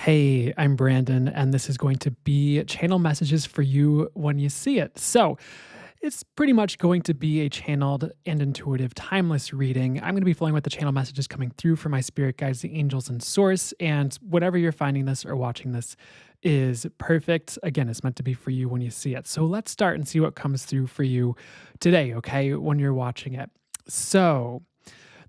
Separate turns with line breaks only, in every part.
Hey, I'm Brandon, and this is going to be channel messages for you when you see it. So, it's pretty much going to be a channeled and intuitive, timeless reading. I'm going to be flowing with the channel messages coming through from my spirit guides, the angels, and source. And whatever you're finding this or watching this is perfect. Again, it's meant to be for you when you see it. So, let's start and see what comes through for you today, okay, when you're watching it. So,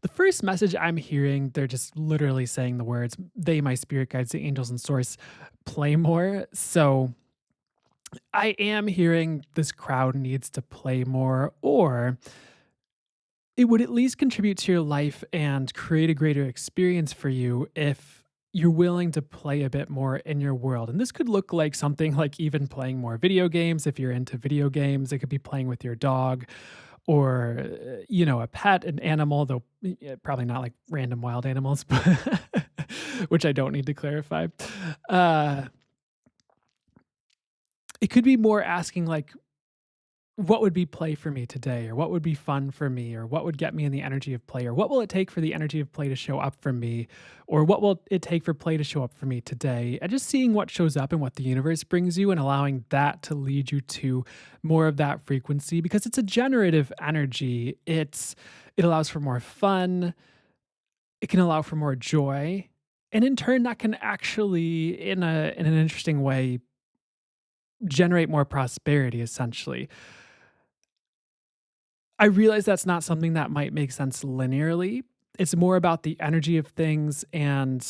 the first message I'm hearing, they're just literally saying the words, they, my spirit guides, the angels and source, play more. So I am hearing this crowd needs to play more, or it would at least contribute to your life and create a greater experience for you if you're willing to play a bit more in your world. And this could look like something like even playing more video games if you're into video games. It could be playing with your dog or a pet, an animal, though probably not like random wild animals, but which I don't need to clarify. Uh, it could be more asking like, what would be play for me today, or what would be fun for me, or what would get me in the energy of play, or what will it take for the energy of play to show up for me, or what will it take for play to show up for me today, and just seeing what shows up and what the universe brings you and allowing that to lead you to more of that frequency because it's a generative energy. It allows for more fun, it can allow for more joy, and in turn that can actually in an interesting way generate more prosperity essentially. I realize that's not something that might make sense linearly. It's more about the energy of things and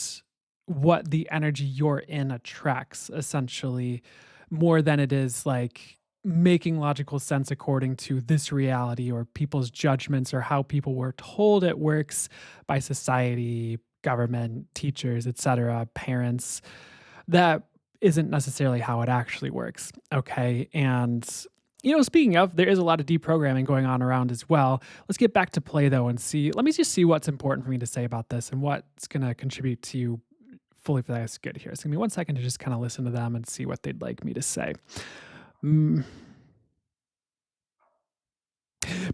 what the energy you're in attracts, essentially, more than it is like making logical sense according to this reality or people's judgments or how people were told it works by society, government, teachers, etc., parents. That isn't necessarily how it actually works. Okay. And speaking of, there is a lot of deprogramming going on around as well. Let's get back to play though and see. Let me just see what's important for me to say about this and what's going to contribute to you fully for this good here. So give me 1 second to just kind of listen to them and see what they'd like me to say. Mm,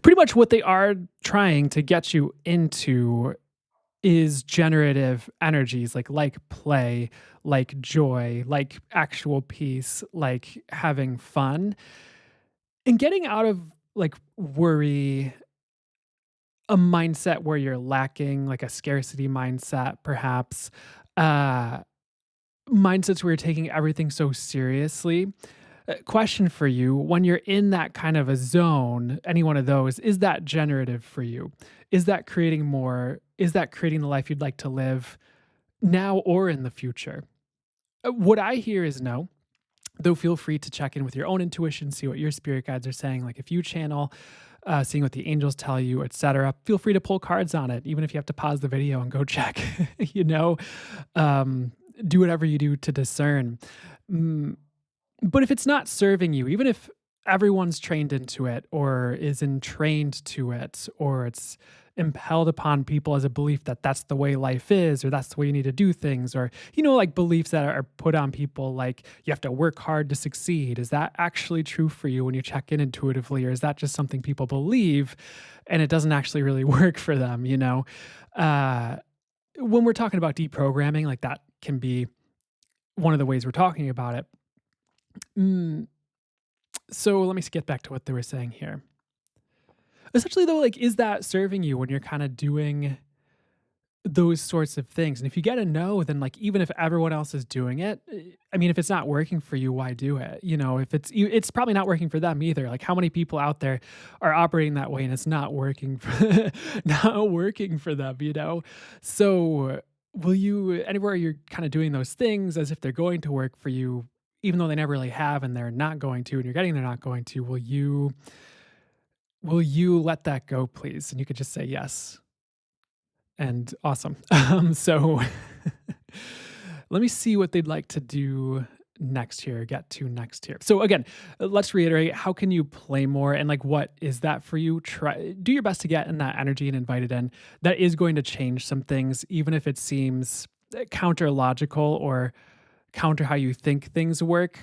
Pretty much what they are trying to get you into is generative energies like play, like joy, like actual peace, like having fun and getting out of like worry, a mindset where you're lacking, like a scarcity mindset, perhaps, uh, mindsets where you're taking everything so seriously. Question for you: when you're in that kind of a zone, any one of those, is that generative for you? Is that creating more? Is that creating the life you'd like to live now or in the future? What I hear is no. Though feel free to check in with your own intuition, see what your spirit guides are saying. Like if you channel, seeing what the angels tell you, etc. Feel free to pull cards on it, even if you have to pause the video and go check. you know, do whatever you do to discern. Mm, but if it's not serving you, even if everyone's trained into it or is entrained to it, or it's impelled upon people as a belief that that's the way life is, or that's the way you need to do things, or, like beliefs that are put on people like you have to work hard to succeed. Is that actually true for you when you check in intuitively, or is that just something people believe and it doesn't actually really work for them? Uh, when we're talking about deprogramming, like that can be one of the ways we're talking about it. Mm, so let me get back to what they were saying here. Essentially, though, like, is that serving you when you're kind of doing those sorts of things? And if you get a no, then like, even if everyone else is doing it, I mean, if it's not working for you, why do it? If it's probably not working for them either. Like, how many people out there are operating that way and it's not working, not working for them? So will you anywhere you're kind of doing those things as if they're going to work for you, even though they never really have, and they're not going to, and you're getting they're not going to? Will you let that go, please? And you could just say yes. And awesome. So let me see what they'd like to do next here, get to next here. So again, let's reiterate, how can you play more and like what is that for you? Do your best to get in that energy and invite it in. That is going to change some things, even if it seems counter logical or counter how you think things work.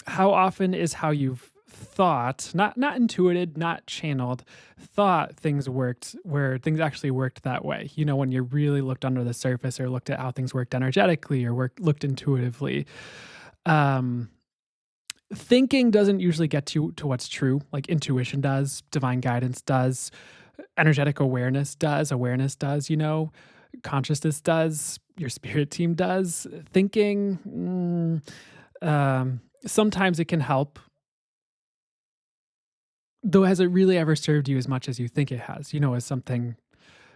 How often is how you've thought, not intuited, not channeled, thought things worked where things actually worked that way. You know, when you really looked under the surface or looked at how things worked energetically or looked intuitively. Um, Thinking doesn't usually get you to what's true, like intuition does, divine guidance does, energetic awareness does, you know, consciousness does, your spirit team does. Thinking, sometimes it can help. Though, has it really ever served you as much as you think it has? You know, as something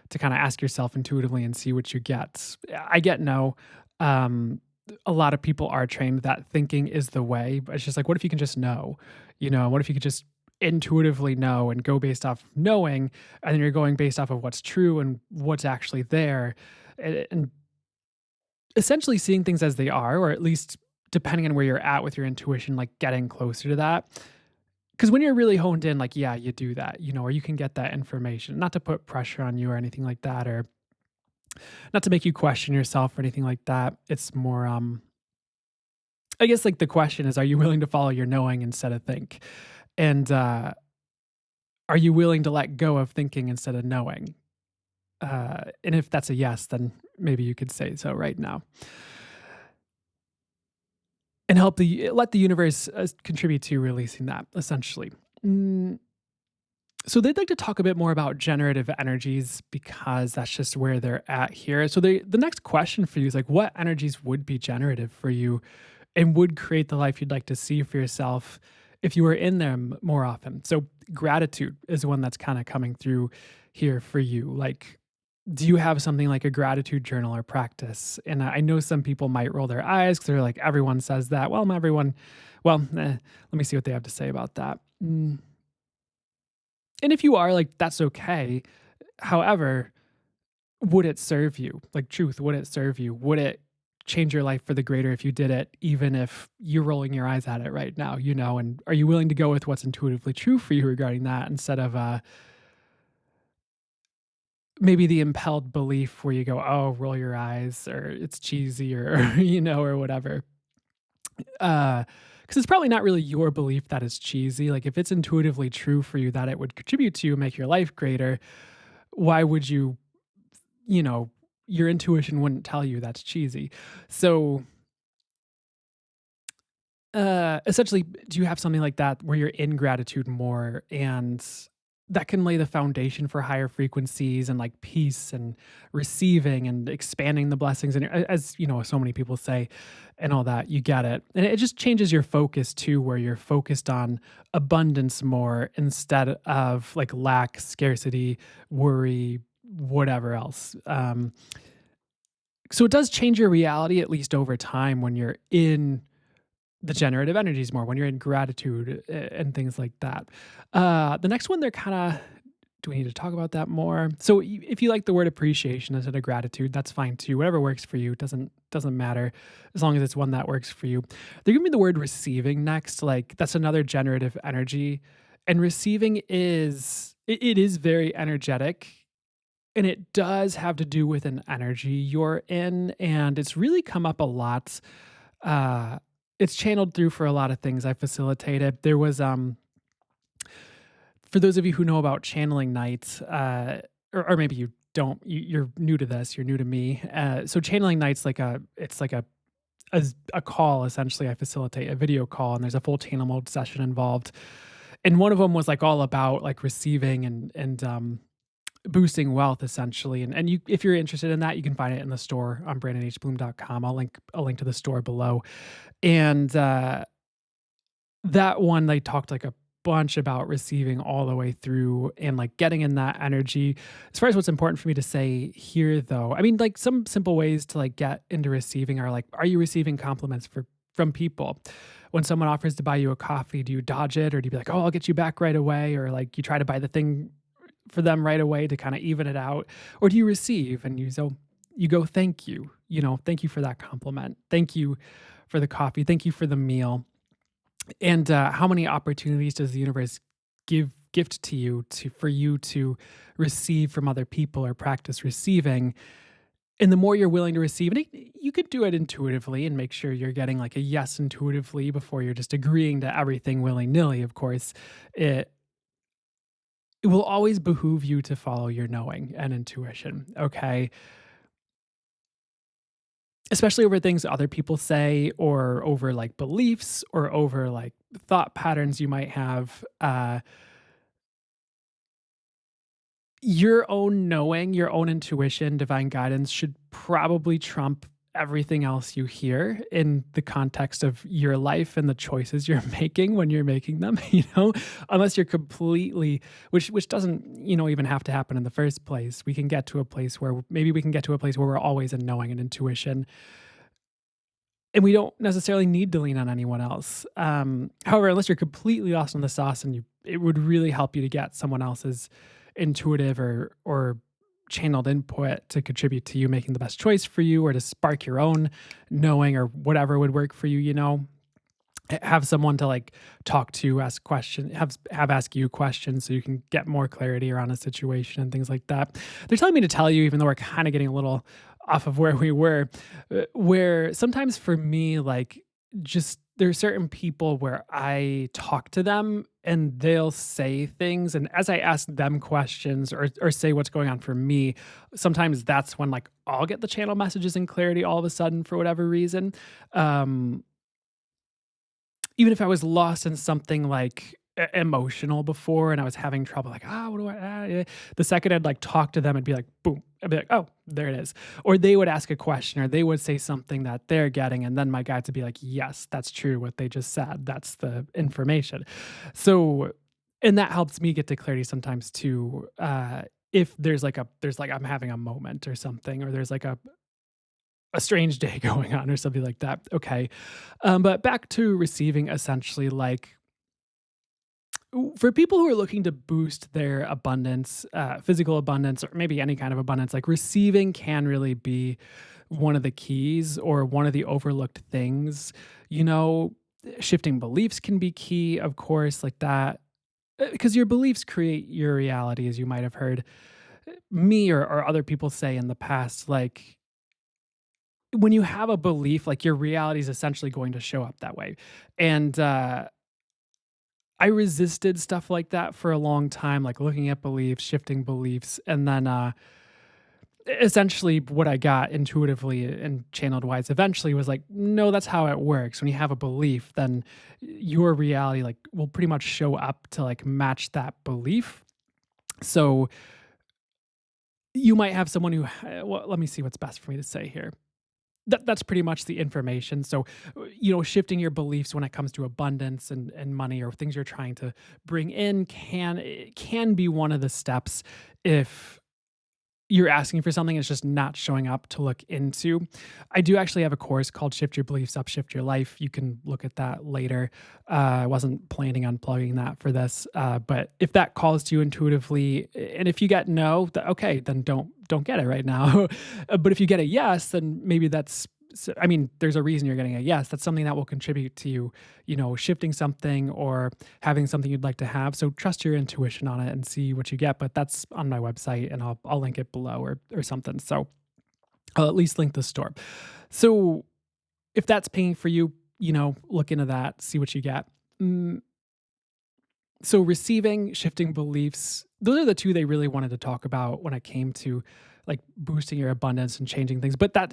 to kinda ask yourself intuitively and see what you get. I get no. Um, a lot of people are trained that thinking is the way, but it's just like, what if you can just know? You know, what if you could just intuitively know and go based off knowing, and then you're going based off of what's true and what's actually there, and essentially seeing things as they are, or at least depending on where you're at with your intuition, like getting closer to that. Because when you're really honed in, like, yeah, you do that, you know, or you can get that information, not to put pressure on you or anything like that, or not to make you question yourself or anything like that. It's more, I guess, like the question is, are you willing to follow your knowing instead of think? And are you willing to let go of thinking instead of knowing? And if that's a yes, then maybe you could say so right now, and let the universe contribute to releasing that. Essentially. Mm, So they'd like to talk a bit more about generative energies because that's just where they're at here. So the next question for you is like, what energies would be generative for you and would create the life you'd like to see for yourself if you were in them more often? So gratitude is one that's kind of coming through here for you. Like, do you have something like a gratitude journal or practice? And I know some people might roll their eyes because they're like, everyone says that. Well, not everyone. Well, let me see what they have to say about that. And if you are, like, that's okay. However, would it serve you? Like, truth, would it serve you? Would it change your life for the greater if you did it, even if you're rolling your eyes at it right now, you know? And are you willing to go with what's intuitively true for you regarding that instead of maybe the impelled belief where you go, oh, roll your eyes or it's cheesy or, you know, or whatever? Because it's probably not really your belief that is cheesy. Like, if it's intuitively true for you that it would contribute to you, make your life greater, why would you, you know, your intuition wouldn't tell you that's cheesy. So, essentially, do you have something like that where you're in gratitude more and that can lay the foundation for higher frequencies and like peace and receiving and expanding the blessings and as you know, so many people say and all that, you get it. And it just changes your focus too, where you're focused on abundance more instead of like lack, scarcity, worry, whatever else. So it does change your reality at least over time when you're in the generative energies more, when you're in gratitude and things like that. The next one, they're kind of, do we need to talk about that more? So if you like the word appreciation instead of gratitude, that's fine too. Whatever works for you doesn't matter as long as it's one that works for you. They're giving me the word receiving next. Like, that's another generative energy, and receiving it is very energetic, and it does have to do with an energy you're in, and it's really come up a lot. Uh, it's channeled through for a lot of things I facilitated. There was, for those of you who know about channeling nights, or maybe you don't, you're new to this, you're new to me. So channeling nights, it's like a call essentially. I facilitate a video call, and there's a full channel mode session involved. And one of them was like all about like receiving and boosting wealth essentially. And you, if you're interested in that, you can find it in the store on brandonhbloom.com. I'll link to the store below. And that one, they talked like a bunch about receiving all the way through and like getting in that energy. As far as what's important for me to say here though, I mean, like some simple ways to like get into receiving are like, are you receiving compliments from people? When someone offers to buy you a coffee, do you dodge it, or do you be like, oh, I'll get you back right away? Or like you try to buy the thing for them right away to kind of even it out? Or do you receive and you go, thank you, you know, thank you for that compliment. Thank you for the coffee. Thank you for the meal. And how many opportunities does the universe gift to you for you to receive from other people or practice receiving? And the more you're willing to receive it, you could do it intuitively and make sure you're getting like a yes intuitively before you're just agreeing to everything willy-nilly, of course. It it will always behoove you to follow your knowing and intuition, okay? Especially over things other people say or over, like, beliefs or over, like, thought patterns you might have. Your own knowing, your own intuition, divine guidance should probably trump everything else you hear in the context of your life and the choices you're making when you're making them, Unless you're completely which doesn't, even have to happen in the first place. We can get to a place where maybe we can get to a place where we're always in knowing and intuition, and we don't necessarily need to lean on anyone else. However, unless you're completely lost in the sauce and it would really help you to get someone else's intuitive or channeled input to contribute to you making the best choice for you or to spark your own knowing or whatever would work for you. Have someone to like talk to, ask questions, have ask you questions so you can get more clarity around a situation and things like that. They're telling me to tell you, even though we're kind of getting a little off of where we were, where sometimes for me, like just there are certain people where I talk to them and they'll say things, and as I ask them questions or say what's going on for me, sometimes that's when like I'll get the channel messages and clarity all of a sudden for whatever reason. Um, Even if I was lost in something, like, emotional before and I was having trouble, like, what do I the second I'd, like, talk to them, I'd be like, "Boom." I'd be like, "Oh, there it is." Or they would ask a question, or they would say something that they're getting, and then my guides would be like, "Yes, that's true what they just said. That's the information." So and that helps me get to clarity sometimes too, if there's, like I'm having a moment or something, or there's, like, a strange day going on or something like that. Okay. But back to receiving essentially like for people who are looking to boost their abundance, physical abundance, or maybe any kind of abundance, like receiving can really be one of the keys or one of the overlooked things. You know, Shifting beliefs can be key, of course, like that, because your beliefs create your reality, as you might have heard me or other people say in the past. Like, when you have a belief, like, your reality is essentially going to show up that way, and, I resisted stuff like that for a long time, like, looking at beliefs, shifting beliefs, and then, essentially what I got intuitively and channeled wise eventually was like, "No, that's how it works. When you have a belief, then your reality, like, will pretty much show up to, like, match that belief." So, you might have someone who well, let me see what's best for me to say here. That's pretty much the information. So, shifting your beliefs when it comes to abundance and money or things you're trying to bring in can be one of the steps if you're asking for something, it's just not showing up to look into. I do actually have a course called Shift Your Beliefs Up, Shift Your Life. You can look at that later. I wasn't planning on plugging that for this, but if that calls to you intuitively, and if you get no, okay, then don't get it right now. But if you get a yes, then maybe I mean, there's a reason you're getting a yes. That's something that will contribute to you, shifting something or having something you'd like to have. So trust your intuition on it and see what you get. But that's on my website, and I'll link it below or something. So I'll at least link the store. So if that's paying for you, look into that, see what you get. Mm, so receiving, shifting beliefs, those are the two they really wanted to talk about when it came to like boosting your abundance and changing things. But that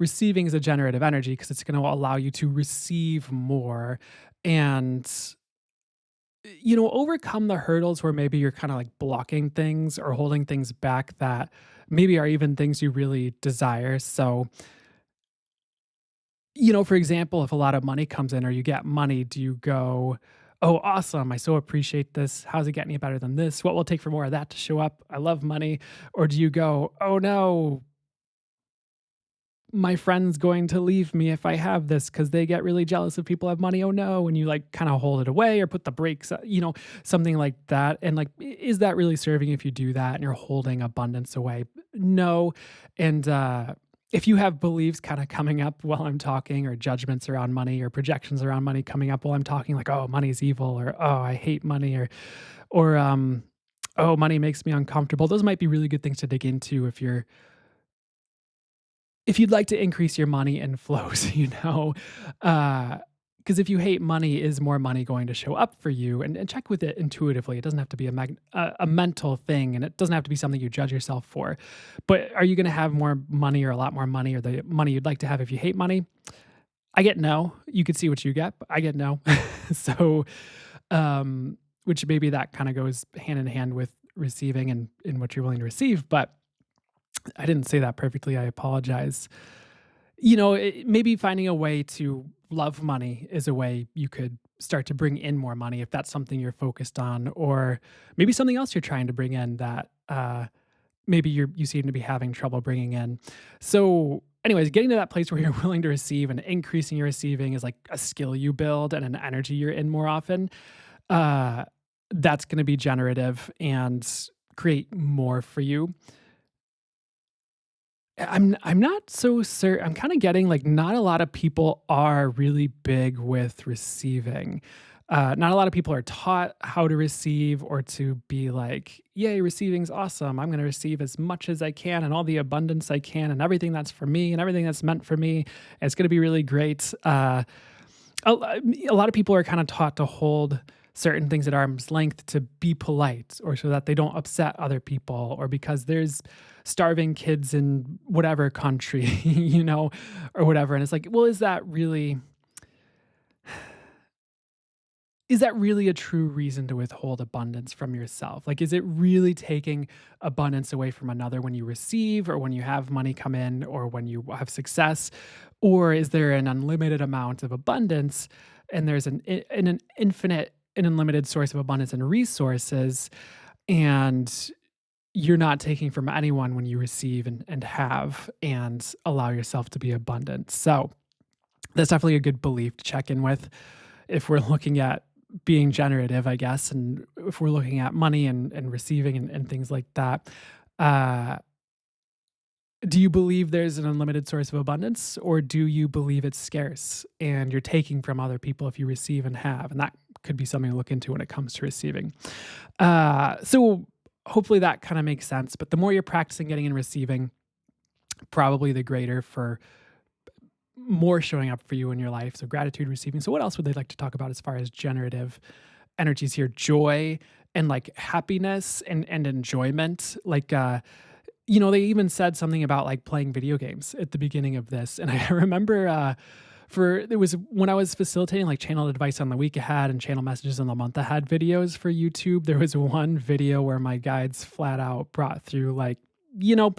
receiving is a generative energy because it's going to allow you to receive more and overcome the hurdles where maybe you're kind of like blocking things or holding things back that maybe are even things you really desire. So, for example, if a lot of money comes in or you get money, do you go, "Oh, awesome. I so appreciate this. How's it get any better than this? What will it take for more of that to show up? I love money." Or do you go, "Oh no, my friend's going to leave me if I have this because they get really jealous if people have money. Oh no." And you like kind of hold it away or put the brakes, something like that. And like, is that really serving if you do that and you're holding abundance away? No. And, if you have beliefs kind of coming up while I'm talking, or judgments around money, or projections around money coming up while I'm talking, like, "Oh, money's evil," or, "Oh, I hate money," or "Oh, money makes me uncomfortable," those might be really good things to dig into if you're if you'd like to increase your money inflows, because if you hate money, is more money going to show up for you? And check with it intuitively. It doesn't have to be a mental thing, and it doesn't have to be something you judge yourself for. But are you going to have more money or a lot more money or the money you'd like to have if you hate money? I get no. You could see what you get, but I get no. So, which maybe that kind of goes hand in hand with receiving and what you're willing to receive. But I didn't say that perfectly. I apologize. Maybe finding a way to love money is a way you could start to bring in more money if that's something you're focused on, or maybe something else you're trying to bring in that maybe you seem to be having trouble bringing in. So, anyways, getting to that place where you're willing to receive and increasing your receiving is like a skill you build and an energy you're in more often. Uh, that's going to be generative and create more for you. I'm not so certain. I'm kinda getting, like, not a lot of people are really big with receiving. Not a lot of people are taught how to receive or to be like, "Yay, receiving's awesome. I'm gonna receive as much as I can and all the abundance I can and everything that's for me and everything that's meant for me. And it's gonna be really great." A lot of people are kinda taught to hold certain things at arm's length to be polite or so that they don't upset other people or because there's starving kids in whatever country, or whatever, and it's like, well, is that really a true reason to withhold abundance from yourself? Like, is it really taking abundance away from another when you receive or when you have money come in or when you have success? Or is there an unlimited amount of abundance and there's an infinite and unlimited source of abundance and resources, and you're not taking from anyone when you receive and have and allow yourself to be abundant? So that's definitely a good belief to check in with if we're looking at being generative, I guess, and if we're looking at money and receiving and things like that. Uh, do you believe there's an unlimited source of abundance, or do you believe it's scarce and you're taking from other people if you receive and have? And that could be something to look into when it comes to receiving. So hopefully that kind of makes sense. But the more you're practicing getting and receiving, probably the greater for more showing up for you in your life. So gratitude, receiving. So what else would they like to talk about as far as generative energies here? Joy and like happiness and enjoyment. Like they even said something about like playing video games at the beginning of this. And I remember for it was when I was facilitating like channel advice on the week ahead and channel messages on the month ahead videos for YouTube. There was one video where my guides flat out brought through like, you know,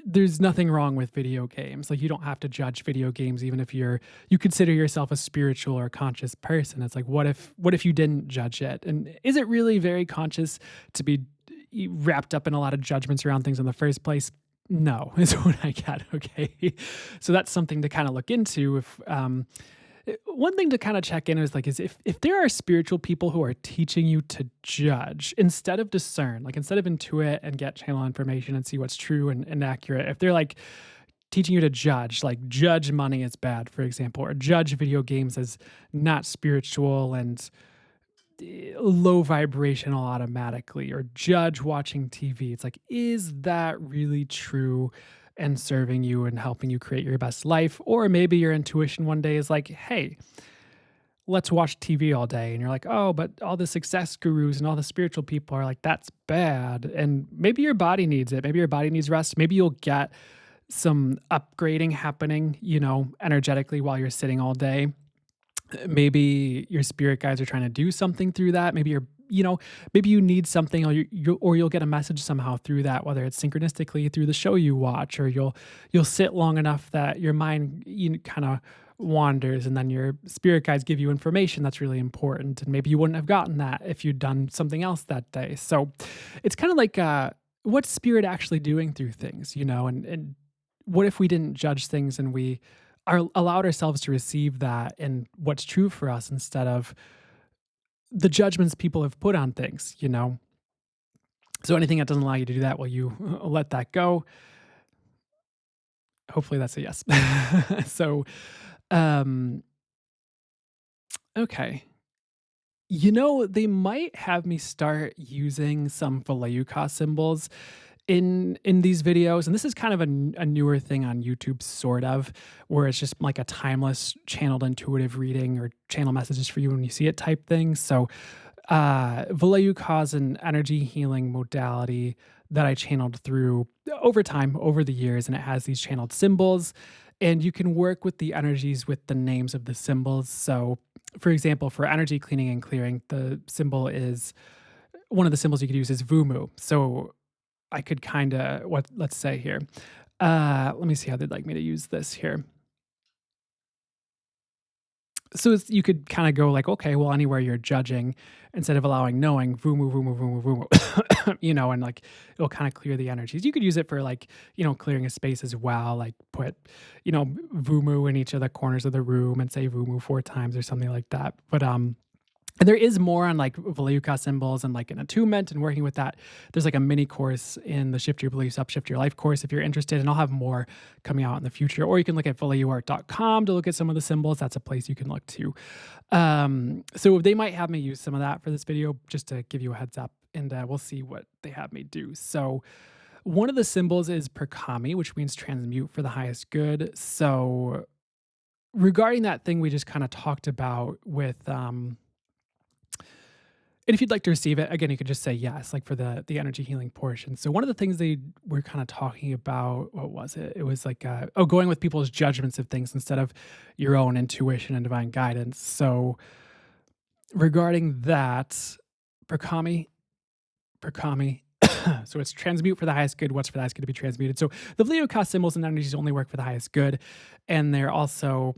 there's nothing wrong with video games. Like, you don't have to judge video games even if you consider yourself a spiritual or conscious person. It's like, what if you didn't judge it? And is it really very conscious to be wrapped up in a lot of judgments around things in the first place? No, is what I get. Okay. So that's something to kind of look into. If one thing to kind of check in is if there are spiritual people who are teaching you to judge instead of discern, like instead of intuit and get channel information and see what's true and accurate, if they're like teaching you to judge, like judge money as bad, for example, or judge video games as not spiritual and low vibrational automatically, or judge watching TV. It's like, is that really true and serving you and helping you create your best life? Or maybe your intuition one day is like, hey, let's watch TV all day. And you're like, oh, but all the success gurus and all the spiritual people are like, that's bad. And maybe your body needs it. Maybe your body needs rest. Maybe you'll get some upgrading happening, energetically while you're sitting all day. Maybe your spirit guides are trying to do something through that. Maybe you need something, or you'll get a message somehow through that, whether it's synchronistically through the show you watch, or you'll sit long enough that your mind kind of wanders, and then your spirit guides give you information that's really important, and maybe you wouldn't have gotten that if you'd done something else that day. So it's kind of like what's spirit actually doing through things, and what if we didn't judge things and we are allowed ourselves to receive that and what's true for us instead of the judgments people have put on things. So anything that doesn't allow you to do that, will you let that go? Hopefully that's a yes. So, um, okay. They might have me start using some Valeuka symbols in these videos, and this is kind of a newer thing on YouTube, sort of, where it's just like a timeless channeled intuitive reading or channel messages for you when you see it type thing. So Valeuka is an energy healing modality that I channeled through over time, over the years, and it has these channeled symbols, and you can work with the energies with the names of the symbols. So, for example, for energy cleaning and clearing, the symbol is one of the symbols you could use is Vumu. So I could kind of what let's say here. Let me see how they'd like me to use this here. So you could kind of go like, okay, well, anywhere you're judging, instead of allowing knowing, vumu, vumu, vumu, vumu, and like it'll kind of clear the energies. You could use it for like, clearing a space as well, like put, vumu in each of the corners of the room and say vumu 4 times or something like that. But and there is more on like Valeuka symbols and like an attunement and working with that. There's like a mini course in the Shift Your Beliefs, Upshift Your Life course if you're interested. And I'll have more coming out in the future. Or you can look at valeuart.com to look at some of the symbols. That's a place you can look to. So they might have me use some of that for this video just to give you a heads up. And we'll see what they have me do. So one of the symbols is Perkami, which means transmute for the highest good. So regarding that thing we just kind of talked about with and if you'd like to receive it, again, you could just say yes, like for the energy healing portion. So one of the things they were kind of talking about, what was it? It was like, going with people's judgments of things instead of your own intuition and divine guidance. So regarding that, Perkami, Perkami. So it's transmute for the highest good. What's for the highest good to be transmuted. So the Valeuka symbols and energies only work for the highest good, and they're also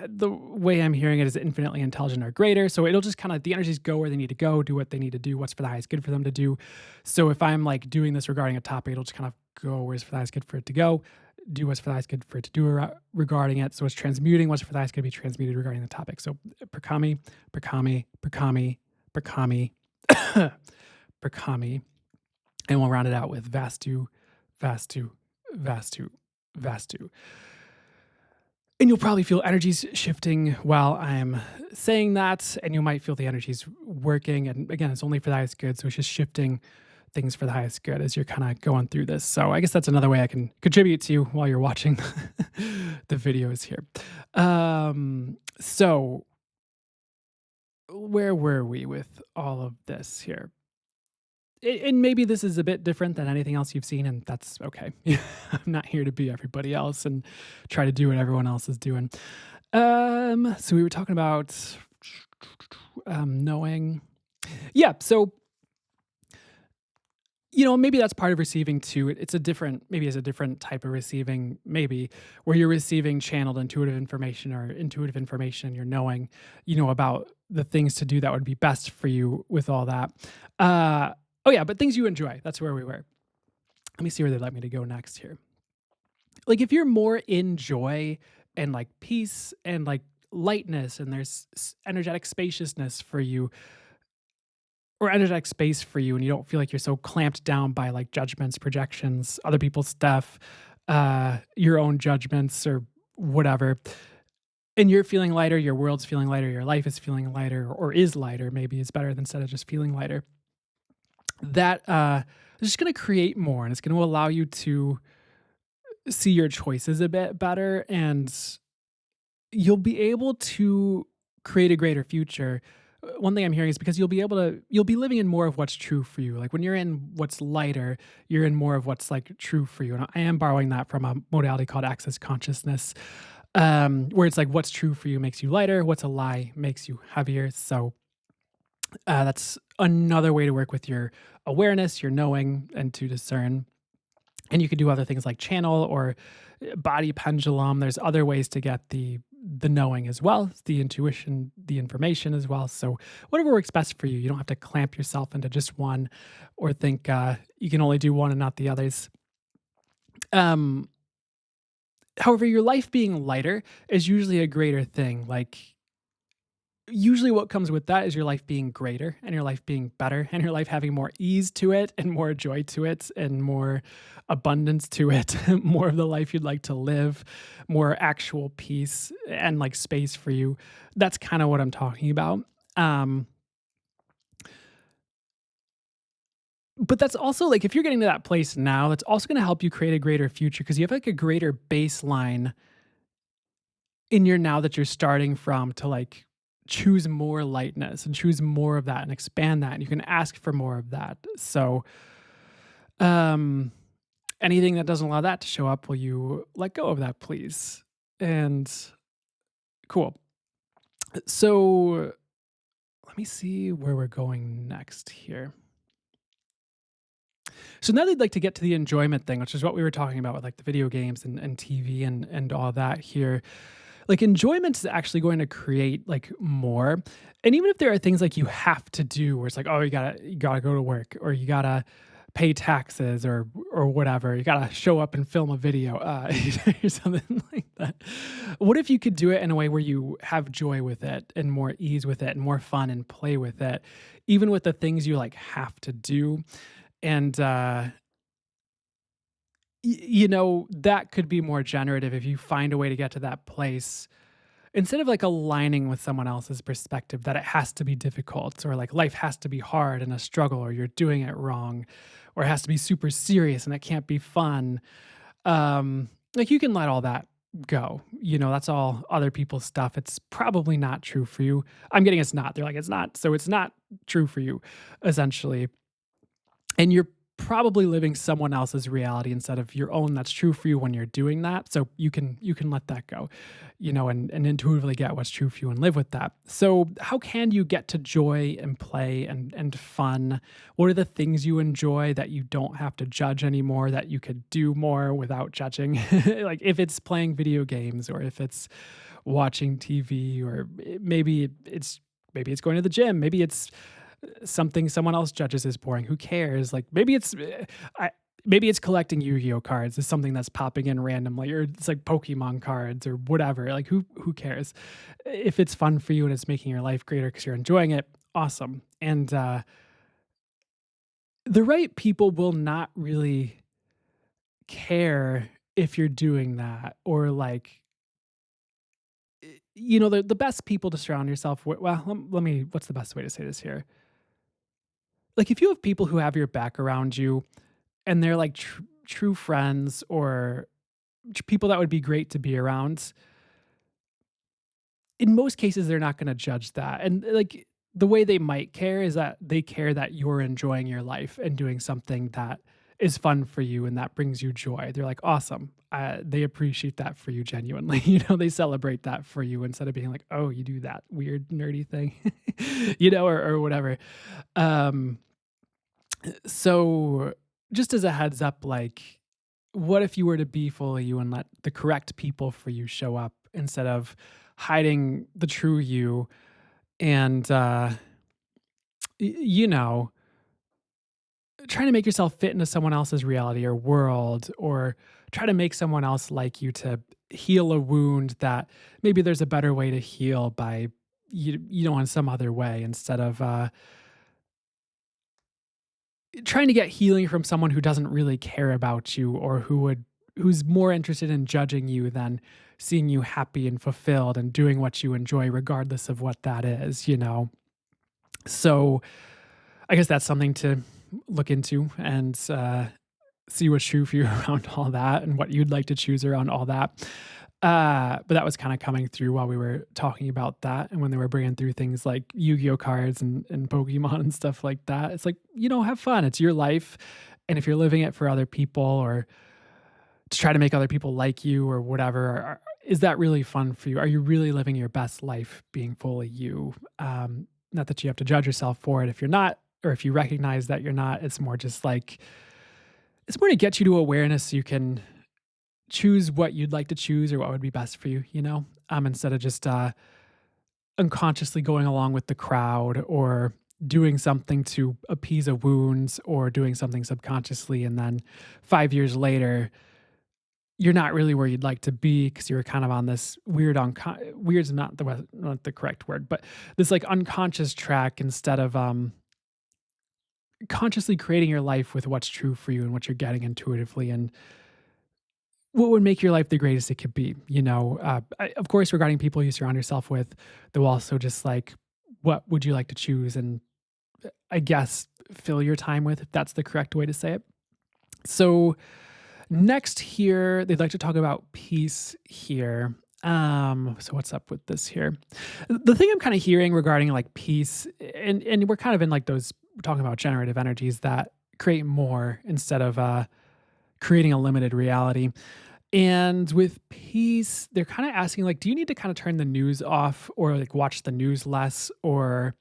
the way I'm hearing it is infinitely intelligent or greater. So it'll just kind of, the energies go where they need to go, do what they need to do, what's for the highest good for them to do. So if I'm like doing this regarding a topic, it'll just kind of go where's for the highest good for it to go, do what's for the highest good for it to do regarding it. So it's transmuting what's for the highest good to be transmuted regarding the topic. So Perkami, Perkami, Perkami, Perkami, Perkami. And we'll round it out with Vastu, Vastu, Vastu, Vastu. And you'll probably feel energies shifting while I'm saying that, and you might feel the energies working. And again, it's only for the highest good, so it's just shifting things for the highest good as you're kind of going through this. So I guess that's another way I can contribute to you while you're watching the videos here. So where were we with all of this here? And maybe this is a bit different than anything else you've seen, and that's okay. I'm not here to be everybody else and try to do what everyone else is doing. So we were talking about knowing. Yeah, so maybe that's part of receiving too. It's a different, maybe it's a different type of receiving, maybe where you're receiving channeled intuitive information or intuitive information. You're knowing, about the things to do that would be best for you with all that. Oh yeah, but things you enjoy. That's where we were. Let me see where they'd like me to go next here. Like if you're more in joy and like peace and like lightness and there's energetic spaciousness for you or energetic space for you and you don't feel like you're so clamped down by like judgments, projections, other people's stuff, your own judgments or whatever, and you're feeling lighter, your world's feeling lighter, your life is feeling lighter or is lighter, maybe is better than instead of just feeling lighter. That is just going to create more and it's going to allow you to see your choices a bit better and you'll be able to create a greater future. One thing I'm hearing is because you'll be living in more of what's true for you. Like when you're in what's lighter, you're in more of what's like true for you. And I am borrowing that from a modality called access consciousness, where it's like what's true for you makes you lighter, what's a lie makes you heavier. So that's another way to work with your awareness, your knowing, and to discern. And you could do other things like channel or body pendulum. There's other ways to get the knowing as well, the intuition, the information as well. So whatever works best for you. You don't have to clamp yourself into just one or think you can only do one and not the others. However, your life being lighter is usually a greater thing. Like usually what comes with that is your life being greater and your life being better and your life having more ease to it and more joy to it and more abundance to it, more of the life you'd like to live, more actual peace and like space for you. That's kind of what I'm talking about. But that's also like if you're getting to that place now, that's also gonna help you create a greater future because you have like a greater baseline in your now that you're starting from to like choose more lightness and choose more of that and expand that. And you can ask for more of that. So, um, anything that doesn't allow that to show up, will you let go of that, please? And cool. So, let me see where we're going next here. So now they'd like to get to the enjoyment thing, which is what we were talking about with like the video games and TV and all that here. Like enjoyment is actually going to create like more. And even if there are things like you have to do where it's like, oh, you gotta go to work or you gotta pay taxes or whatever, you gotta show up and film a video, or something like that. What if you could do it in a way where you have joy with it and more ease with it and more fun and play with it, even with the things you like have to do? And that could be more generative if you find a way to get to that place instead of like aligning with someone else's perspective that it has to be difficult or like life has to be hard and a struggle or you're doing it wrong or it has to be super serious and it can't be fun. Like you can let all that go. That's all other people's stuff. It's probably not true for you. I'm getting it's not. They're like, it's not. So it's not true for you, essentially. And you're probably living someone else's reality instead of your own that's true for you when you're doing that. So you can let that go, and intuitively get what's true for you and live with that. So how can you get to joy and play and fun? What are the things you enjoy that you don't have to judge anymore, that you could do more without judging? Like if it's playing video games or if it's watching TV or maybe it's going to the gym, maybe it's something someone else judges as boring. Who cares? Like maybe it's collecting Yu-Gi-Oh cards is something that's popping in randomly, or it's like Pokemon cards or whatever. Like who cares? If it's fun for you and it's making your life greater because you're enjoying it, awesome. And the right people will not really care if you're doing that or like the best people to surround yourself with. Well, let me. What's the best way to say this here? Like if you have people who have your back around you and they're like true friends or people that would be great to be around, in most cases they're not going to judge that. And like the way they might care is that they care that you're enjoying your life and doing something that is fun for you and that brings you joy. They're like, awesome. They appreciate that for you genuinely. They celebrate that for you instead of being like, oh, you do that weird nerdy thing, or whatever. Um, So, just as a heads up, like, what if you were to be fully you and let the correct people for you show up instead of hiding the true you and, you know, trying to make yourself fit into someone else's reality or world or try to make someone else like you to heal a wound that maybe there's a better way to heal by, in some other way instead of, trying to get healing from someone who doesn't really care about you or who's more interested in judging you than seeing you happy and fulfilled and doing what you enjoy regardless of what that is. So, I guess that's something to look into and, see what's true for you around all that and what you'd like to choose around all that. But that was kinda coming through while we were talking about that and when they were bringing through things like Yu-Gi-Oh cards and Pokemon and stuff like that. It's like, have fun. It's your life, and if you're living it for other people or to try to make other people like you or whatever, is that really fun for you? Are you really living your best life being fully you? Not that you have to judge yourself for it if you're not, or if you recognize that you're not. It's more just like it's more to get you to awareness so you can choose what you'd like to choose or what would be best for you, instead of just unconsciously going along with the crowd or doing something to appease a wound or doing something subconsciously. And then 5 years later, you're not really where you'd like to be because you're kind of on this weird's not the correct word, but this like unconscious track instead of consciously creating your life with what's true for you and what you're getting intuitively and what would make your life the greatest it could be. Of course, regarding people you surround yourself with, though also just like, what would you like to choose? And I guess fill your time with, if that's the correct way to say it. So next here, they'd like to talk about peace here. So what's up with this here? The thing I'm kind of hearing regarding like peace, and we're kind of in like those talking about generative energies that create more instead of creating a limited reality. And with peace, they're kind of asking like, do you need to kind of turn the news off or like watch the news less, or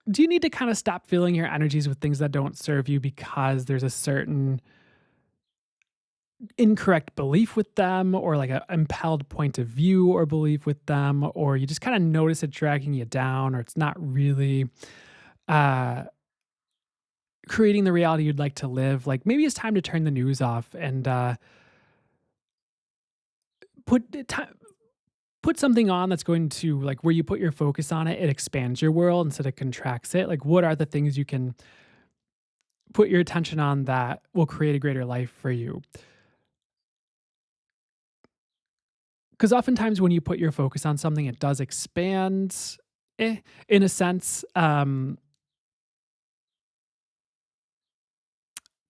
do you need to kind of stop filling your energies with things that don't serve you because there's a certain incorrect belief with them, or like a impelled point of view or belief with them, or you just kind of notice it dragging you down, or it's not really uh creating the reality you'd like to live. Like maybe it's time to turn the news off and put it ti put something on that's going to like where you put your focus on it, it expands your world instead of contracts it. Like what are the things you can put your attention on that will create a greater life for you? Because oftentimes when you put your focus on something, it does expand, in a sense.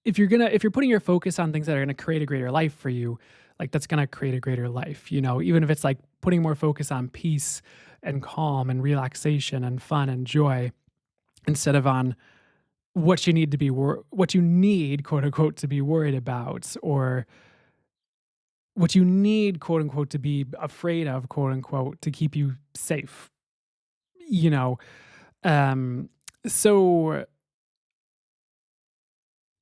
If you're putting your focus on things that are gonna create a greater life for you, like that's gonna create a greater life, even if it's like putting more focus on peace and calm and relaxation and fun and joy instead of on what you need, quote unquote, to be worried about, or what you need, quote unquote, to be afraid of, quote unquote, to keep you safe, you know? Um, so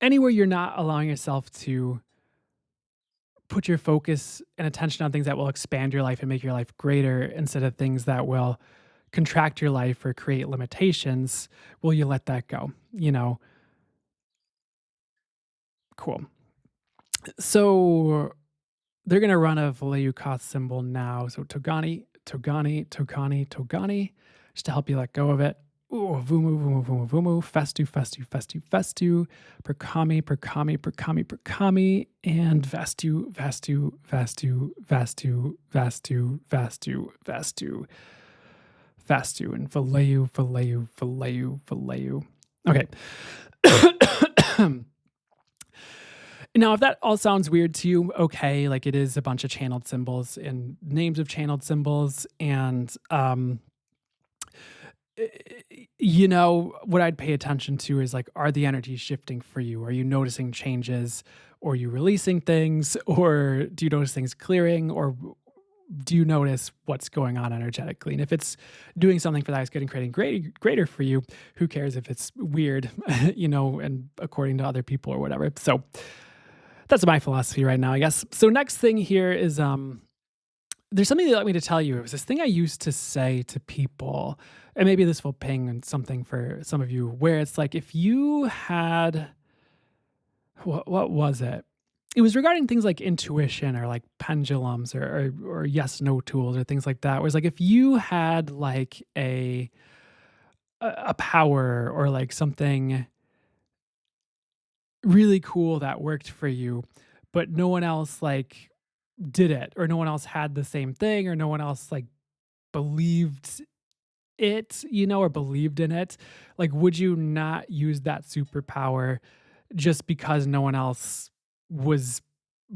anywhere you're not allowing yourself to put your focus and attention on things that will expand your life and make your life greater instead of things that will contract your life or create limitations, will you let that go? Cool. So they're gonna run a value cost symbol now. So Togani, Togani, Togani, Togani, just to help you let go of it. Ooh, vumu, vumu, vumu, vumu, festu, festu, festu, festu, perkami, perkami, perkami, perkami, and vestu, vestu, vestu, vestu, vestu, vestu, vestu, vestu, and valeu, valeu, valeu, valeu. Okay. Now, if that all sounds weird to you, okay, like it is a bunch of channeled symbols and names of channeled symbols. And, what I'd pay attention to is like, are the energies shifting for you? Are you noticing changes? Or are you releasing things? Or do you notice things clearing? Or do you notice what's going on energetically? And if it's doing something for that is getting creating greater for you, who cares if it's weird, and according to other people or whatever. So that's my philosophy right now, I guess. So next thing here is there's something they want me to tell you. It was this thing I used to say to people, and maybe this will ping on something for some of you, where it's like if you had what was it? It was regarding things like intuition or like pendulums or yes no tools or things like that. Where it's like if you had like a power or like something really cool that worked for you, but no one else like did it, or no one else had the same thing, or no one else like believed it, or believed in it. Like, would you not use that superpower just because no one else was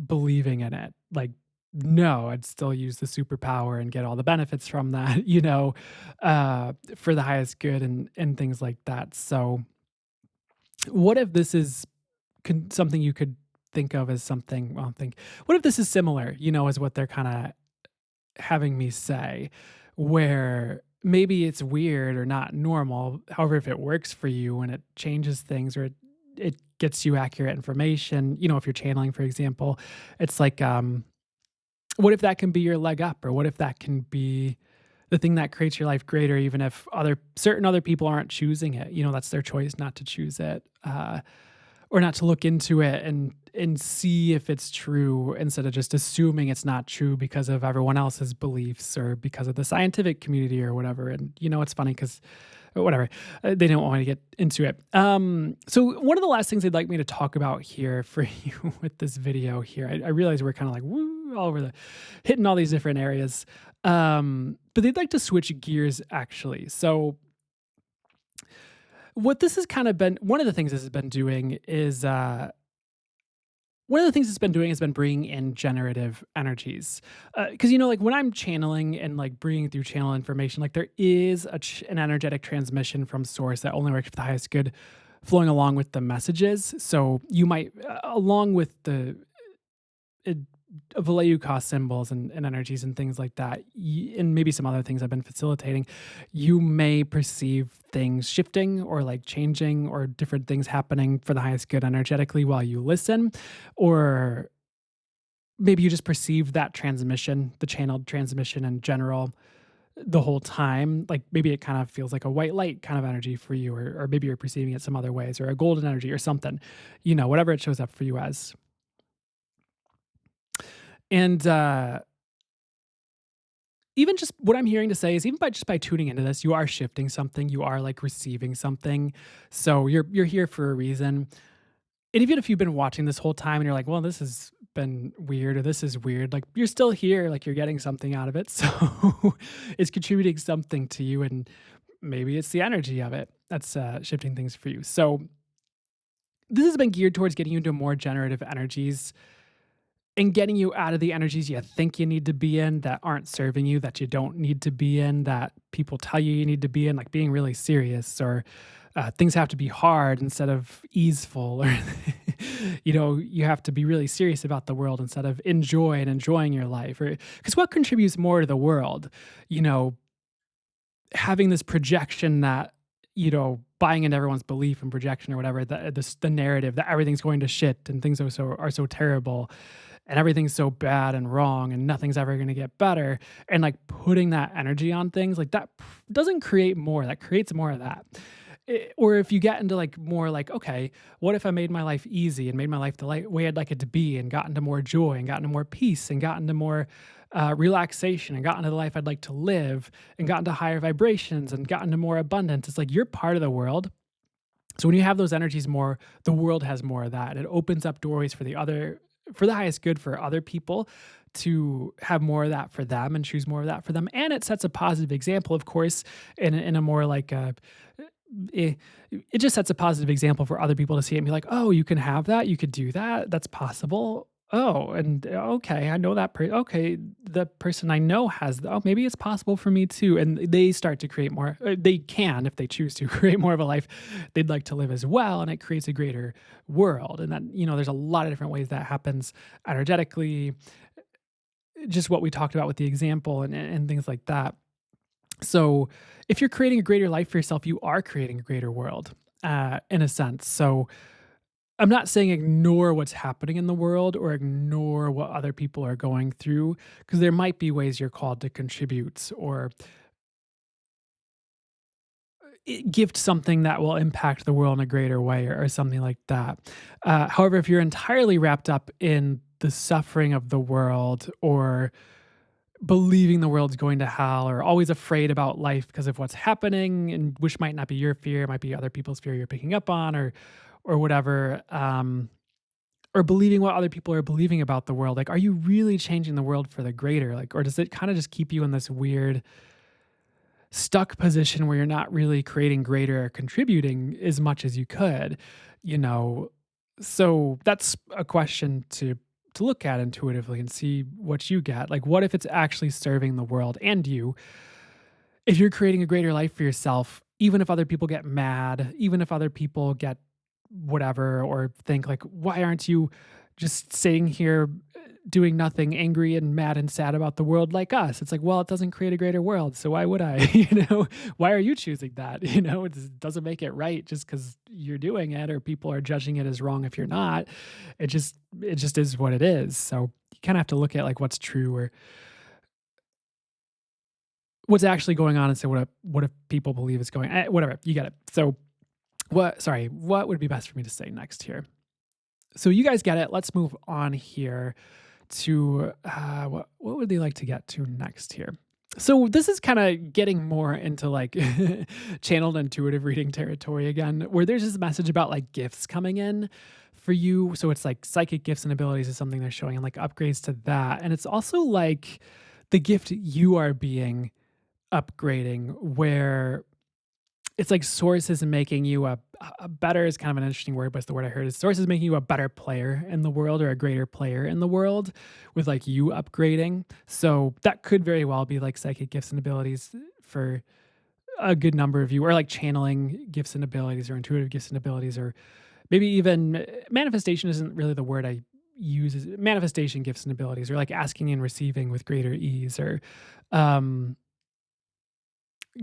believing in it? Like, no, I'd still use the superpower and get all the benefits from that, for the highest good and things like that. So, what if this is something you could think of as something, well, what if this is similar, as what they're kind of having me say, where maybe it's weird or not normal. However, if it works for you and it changes things, or it gets you accurate information, if you're channeling, for example, it's like, what if that can be your leg up, or what if that can be the thing that creates your life greater, even if certain other people aren't choosing it, that's their choice not to choose it, or not to look into it and see if it's true, instead of just assuming it's not true because of everyone else's beliefs or because of the scientific community or whatever. And it's funny because whatever, they don't want me to get into it. So one of the last things they'd like me to talk about here for you with this video here, I realize we're kind of like, woo, all over the hitting all these different areas. But they'd like to switch gears actually. So what this has kind of been one of the things this has been doing is one of the things it's been doing has been bringing in generative energies. Because, like when I'm channeling and like bringing through channel information, like there is an energetic transmission from source that only works for the highest good flowing along with the messages. So you might, along with the uh, value cost symbols and energies and things like that, and maybe some other things I've been facilitating, you may perceive things shifting or like changing or different things happening for the highest good energetically while you listen. Or maybe you just perceive that transmission, the channeled transmission in general, the whole time. Like maybe it kind of feels like a white light kind of energy for you, or maybe you're perceiving it some other ways, or a golden energy or something, whatever it shows up for you as. And even just what I'm hearing to say is even by tuning into this, you are shifting something, you are like receiving something. So you're here for a reason. And even if you've been watching this whole time and you're like, well, this has been weird or this is weird, like you're still here, like you're getting something out of it. So it's contributing something to you, and maybe it's the energy of it that's shifting things for you. So this has been geared towards getting you into more generative energies and getting you out of the energies you think you need to be in that aren't serving you, that you don't need to be in, that people tell you need to be in, like being really serious, or things have to be hard instead of easeful, or you have to be really serious about the world instead of enjoy and enjoying your life. Or because what contributes more to the world, you know, having this projection that buying into everyone's belief and projection or whatever, the narrative that everything's going to shit and things are so terrible and everything's so bad and wrong and nothing's ever going to get better, and like putting that energy on things like that doesn't create more, that creates more of that. Or if you get into like more like, okay, what if I made my life easy and made my life the way I'd like it to be, and got into more joy and got into more peace and got into more relaxation and got into the life I'd like to live and got into higher vibrations and got into more abundance. It's like you're part of the world. So when you have those energies more, the world has more of that. It opens up doorways for the highest good for other people to have more of that for them and choose more of that for them. And it sets a positive example, of course, in a more like it, it just sets a positive example for other people to see it and be like, oh, you can have that, you could do that, that's possible. Oh, and okay, I know that okay, the person I know has maybe it's possible for me too. And they start to create more, they can, if they choose to, create more of a life they'd like to live as well, and it creates a greater world. And that, there's a lot of different ways that happens energetically, just what we talked about with the example and things like that. So if you're creating a greater life for yourself, you are creating a greater world, in a sense. So I'm not saying ignore what's happening in the world or ignore what other people are going through, because there might be ways you're called to contribute or gift something that will impact the world in a greater way, or something like that. However, if you're entirely wrapped up in the suffering of the world, or believing the world's going to hell, or always afraid about life because of what's happening, and which might not be your fear, it might be other people's fear you're picking up on, or whatever, or believing what other people are believing about the world. Like, are you really changing the world for the greater? Like, or does it kind of just keep you in this weird stuck position where you're not really creating greater or contributing as much as you could, you know? So that's a question to look at intuitively and see what you get. Like, what if it's actually serving the world and you? If you're creating a greater life for yourself, even if other people get mad, even if other people get whatever, or think like, why aren't you just sitting here doing nothing, angry and mad and sad about the world like us? It's like, well, it doesn't create a greater world, so why would I? Why are you choosing that? It doesn't make it right just because you're doing it, or people are judging it as wrong if you're not. It just is what it is. So you kind of have to look at like what's true, or what's actually going on, and say what if people believe is going, whatever, you get it. So what would be best for me to say next here? So you guys get it. Let's move on here to what would they like to get to next here? So this is kind of getting more into like channeled intuitive reading territory again, where there's this message about like gifts coming in for you. So it's like psychic gifts and abilities is something they're showing and like upgrades to that. And it's also like the gift you are being upgrading where it's like source is making you a better is kind of an interesting word, but it's the word I heard is source is making you a better player in the world or a greater player in the world with like you upgrading. So that could very well be like psychic gifts and abilities for a good number of you, or like channeling gifts and abilities or intuitive gifts and abilities, or maybe even manifestation isn't really the word I use. Is manifestation gifts and abilities, or like asking and receiving with greater ease, or um,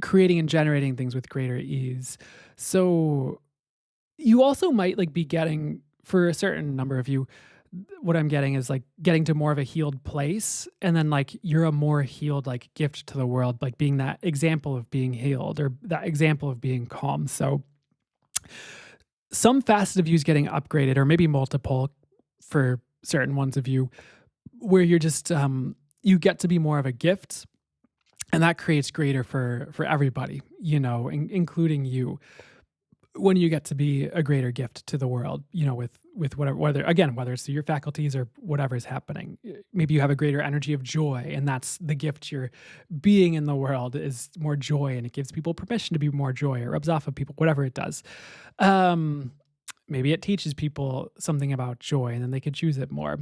creating and generating things with greater ease. So you also might like be getting for a certain number of you what I'm getting is like getting to more of a healed place and then like you're a more healed like gift to the world like being that example of being healed or that example of being calm. So some facet of you is getting upgraded or maybe multiple for certain ones of you where you're just you get to be more of a gift and that creates greater for everybody, you know, including you when you get to be a greater gift to the world, you know, with whatever, whether again, whether it's through your faculties or whatever is happening. Maybe you have a greater energy of joy, and that's the gift you're being in the world is more joy, and it gives people permission to be more joy, or rubs off of people, whatever it does. Um, Maybe it teaches people something about joy, and then they could choose it more.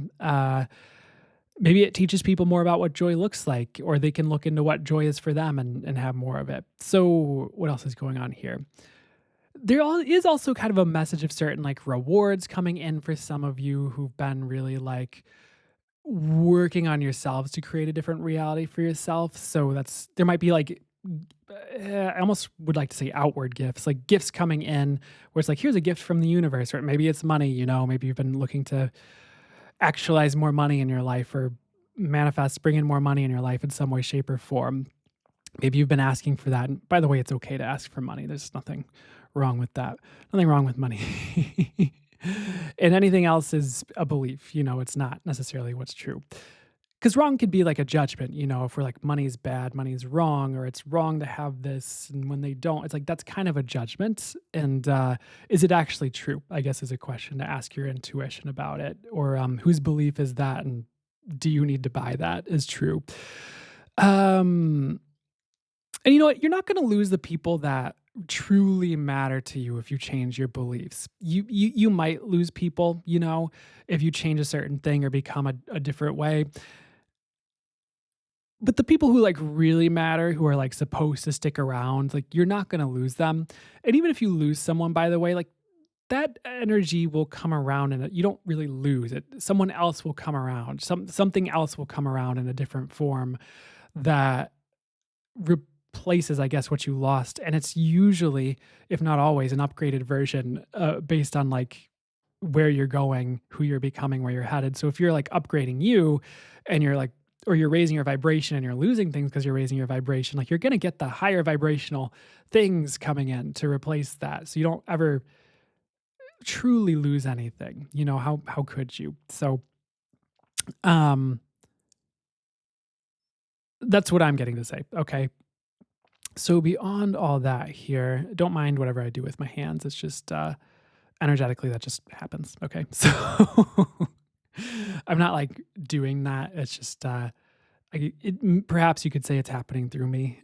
Maybe it teaches people more about what joy looks like, or they can look into what joy is for them and have more of it. So, what else is going on here? Is also kind of a message of certain like rewards coming in for some of you who've been really like working on yourselves to create a different reality for yourself. So that's there might be like I almost would like to say outward gifts, like gifts coming in where it's like here's a gift from the universe, or maybe it's money, you know, maybe you've been looking to actualize more money in your life or manifest bring in more money in your life in some way shape or form. Maybe you've been asking for that. And by the way, it's okay to ask for money. There's nothing wrong with that. Nothing wrong with money. And anything else is a belief, you know, it's not necessarily what's true. Because wrong could be like a judgment, you know, if we're like money's bad, money's wrong, or it's wrong to have this. And when they don't, it's like that's kind of a judgment. And is it actually true? I guess is a question to ask your intuition about it. Or whose belief is that? And do you need to buy that is true? Um, and you know what? You're not going to lose the people that truly matter to you if you change your beliefs. You might lose people, you know, if you change a certain thing or become a different way. But the people who like really matter, who are like supposed to stick around, like you're not going to lose them. And even if you lose someone, by the way, like that energy will come around and you don't really lose it. Someone else will come around. Something else will come around in a different form that replaces, I guess, what you lost. And it's usually, if not always, an upgraded version based on like where you're going, who you're becoming, where you're headed. So if you're like upgrading you and you're like, or you're raising your vibration and you're losing things because you're raising your vibration, like you're going to get the higher vibrational things coming in to replace that. So you don't ever truly lose anything. You know, how could you? So um that's what I'm getting to say. Okay. So beyond all that here, don't mind whatever I do with my hands. It's just energetically that just happens. Okay. So I'm not like doing that. It's just perhaps you could say it's happening through me.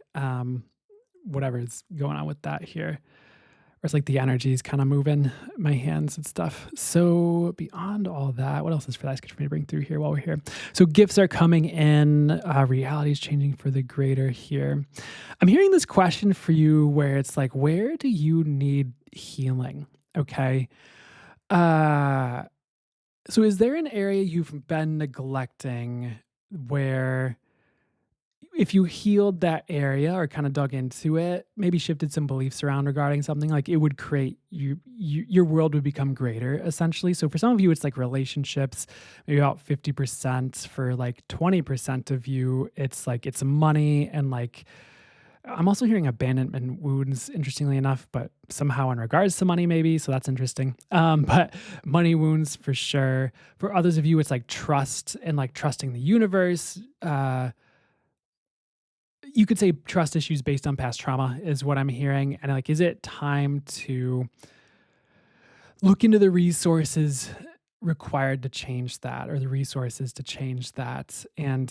Whatever is going on with that here. Or it's like the energy is kind of moving my hands and stuff. So beyond all that, what else is for that for me to bring through here while we're here? So gifts are coming in. Reality is changing for the greater here. I'm hearing this question for you where it's like, where do you need healing? Okay. Uh, so is there an area you've been neglecting where if you healed that area or kind of dug into it, maybe shifted some beliefs around regarding something, like it would create your world would become greater essentially. So for some of you, it's like relationships, maybe about 50%. For like 20% of you, it's like it's money and like I'm also hearing abandonment wounds, interestingly enough, but somehow in regards to money, maybe. So that's interesting. But money wounds for sure. For others of you, it's like trust and like trusting the universe. You could say trust issues based on past trauma is what I'm hearing. And like, is it time to look into the resources required to change that or the resources to change that and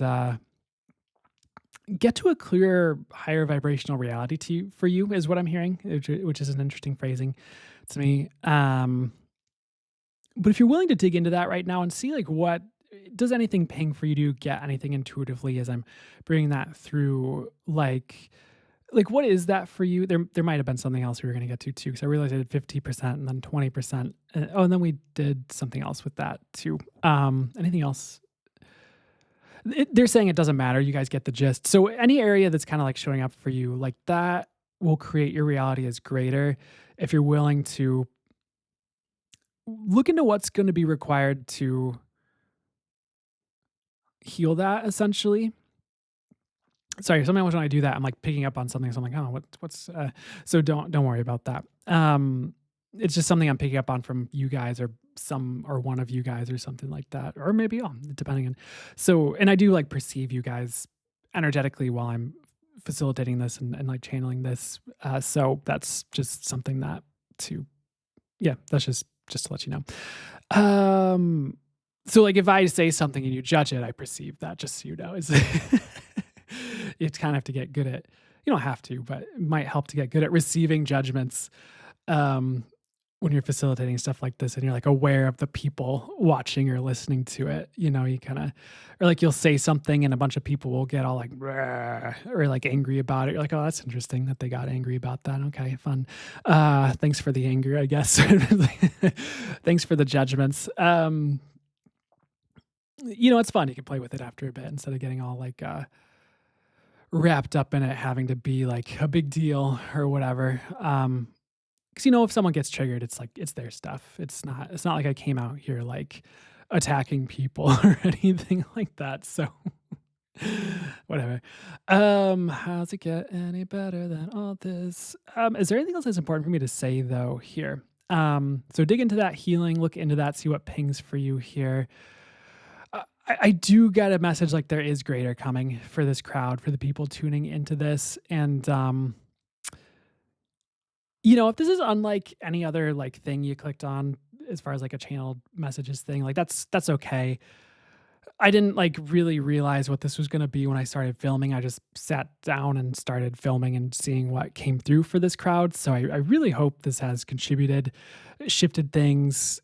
get to a clearer, higher vibrational reality to you, for you is what I'm hearing, which is an interesting phrasing to me. But if you're willing to dig into that right now and see like what does anything ping for you to get anything intuitively as I'm bringing that through, like what is that for you? There might have been something else we were going to get to too, because I realized I did 50% and then 20%. Oh, and then we did something else with that too. Anything else? They're saying it doesn't matter. You guys get the gist. So any area that's kind of like showing up for you, like that will create your reality as greater if you're willing to look into what's going to be required to heal that essentially. Sorry, sometimes when I do that, I'm like picking up on something. So I'm like, oh, what's so don't worry about that. It's just something I'm picking up on from you guys or some or one of you guys or something like that. Or maybe all, depending on so and I do like perceive you guys energetically while I'm facilitating this and like channeling this. So that's just something that to yeah, that's just to let you know. So like if I say something and you judge it, I perceive that just so you know. Is you kind of have to get good at you don't have to, but it might help to get good at receiving judgments um when you're facilitating stuff like this and you're like aware of the people watching or listening to it. You kind of or like you'll say something and a bunch of people will get all like "Rah," or like angry about it. You're like, oh, that's interesting that they got angry about that. Okay, fun. Thanks for the anger, I guess. Thanks for the judgments. It's fun. You can play with it after a bit instead of getting all like wrapped up in it having to be like a big deal or whatever. Because if someone gets triggered, it's like it's their stuff. It's not like I came out here like attacking people or anything like that. So whatever. How's it get any better than all this? Is there anything else that's important for me to say though here? So dig into that healing, look into that, see what pings for you here. I do get a message like there is greater coming for this crowd, for the people tuning into this. And if this is unlike any other like thing you clicked on as far as like a channeled messages thing, like that's okay. I didn't like really realize what this was going to be when I started filming. I just sat down and started filming and seeing what came through for this crowd. So I really hope this has contributed, shifted things,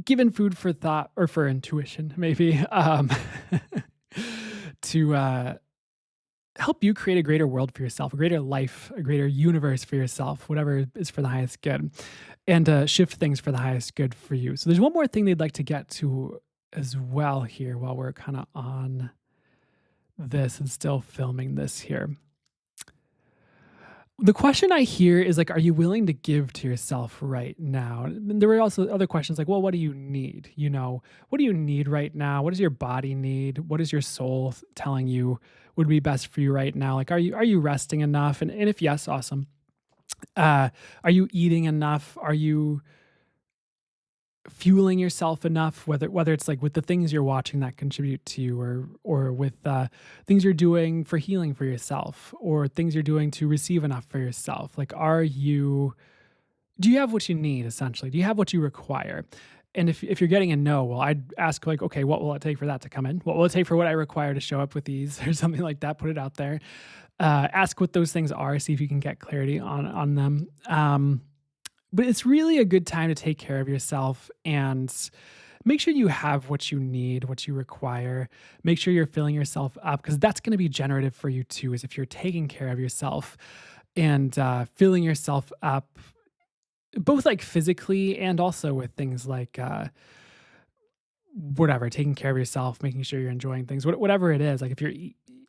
given food for thought or for intuition, maybe, to help you create a greater world for yourself, a greater life, a greater universe for yourself, whatever is for the highest good, and shift things for the highest good for you. So there's one more thing they'd like to get to as well here while we're kind of on this and still filming this here. The question I hear is like, are you willing to give to yourself right now? And there were also other questions like, well, what do you need? What do you need right now? What does your body need? What is your soul telling you would be best for you right now? Like, are you resting enough? And if yes, awesome. Are you eating enough? Are you fueling yourself enough? Whether it's like with the things you're watching that contribute to you, or with things you're doing for healing for yourself, or things you're doing to receive enough for yourself. Like, do you have what you need essentially? Do you have what you require? And if you're getting a no, well, I'd ask like, okay, what will it take for that to come in? What will it take for what I require to show up with these or something like that? Put it out there. Ask what those things are. See if you can get clarity on them. But it's really a good time to take care of yourself and make sure you have what you need, what you require. Make sure you're filling yourself up because that's going to be generative for you too, is if you're taking care of yourself and filling yourself up, both like physically and also with things like whatever, taking care of yourself, making sure you're enjoying things, whatever it is. Like if you're,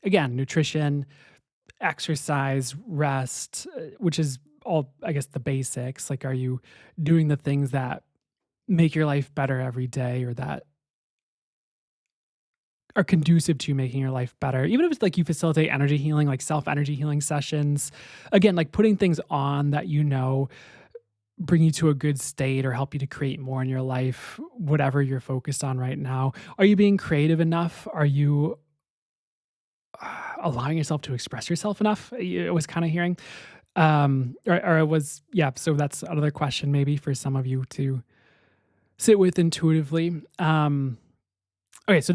again, nutrition, exercise, rest, which is all, I guess, the basics. Like, are you doing the things that make your life better every day or that are conducive to making your life better? Even if it's like you facilitate energy healing, like self energy healing sessions, again, like putting things on that bring you to a good state or help you to create more in your life, whatever you're focused on right now. Are you being creative enough? Are you allowing yourself to express yourself enough? I was kind of hearing. Or it was, yeah. So that's another question maybe for some of you to sit with intuitively. Okay, so